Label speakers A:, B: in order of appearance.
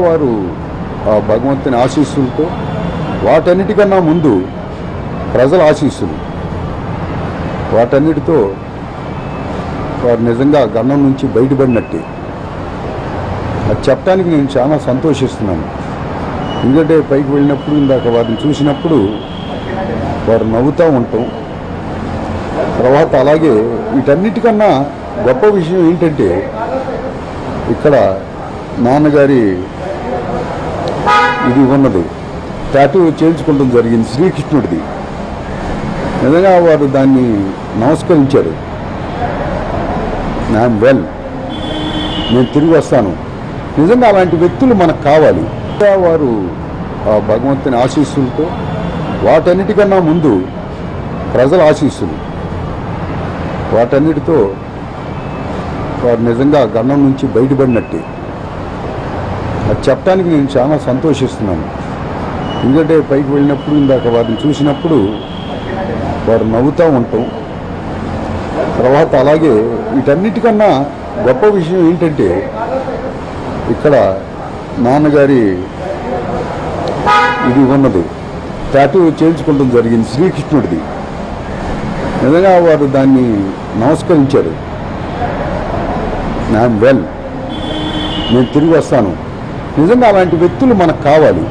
A: వారు ఆ భగవంతుని ఆశీస్సులతో వాటన్నిటికన్నా ముందు ప్రజల ఆశీస్సులు వాటన్నిటితో వారు నిజంగా గండం నుంచి బయటపడినట్టే. అది చెప్పడానికి నేను చాలా సంతోషిస్తున్నాను. ఎందుకంటే పైకి వెళ్ళినప్పుడు ఇందాక వారిని చూసినప్పుడు వారు నవ్వుతూ ఉంటాం. తర్వాత అలాగే వీటన్నిటికన్నా గొప్ప విషయం ఏంటంటే ఇక్కడ నాన్నగారి ఇది ఉన్నది టాటూ చేయించుకోవడం జరిగింది శ్రీకృష్ణుడిది. నిజంగా వారు దాన్ని నమస్కరించారు. ఐఎమ్ వెల్, నేను తిరిగి వస్తాను. నిజంగా అలాంటి వ్యక్తులు మనకు కావాలి. వారు ఆ భగవంతుని ఆశీస్సులతో వాటన్నిటికన్నా ముందు ప్రజల ఆశీస్సులు వాటన్నిటితో వారు నిజంగా గండం నుంచి బయటపడినట్టే. అది చెప్పడానికి నేను చాలా సంతోషిస్తున్నాను. ఎందుకంటే పైకి వెళ్ళినప్పుడు ఇందాక వారిని చూసినప్పుడు వారు నవ్వుతూ ఉంటాం. తర్వాత అలాగే వీటన్నిటికన్నా గొప్ప విషయం ఏంటంటే ఇక్కడ నాన్నగారి ఇది ఉన్నది టాటూ చేయించుకోవడం జరిగింది శ్రీకృష్ణుడిది. నిజంగా వారు దాన్ని నమస్కరించారు. ఐఎమ్ వెల్, నేను తిరిగి వస్తాను. నిజంగా అలాంటి వ్యక్తులు మనకు కావాలి.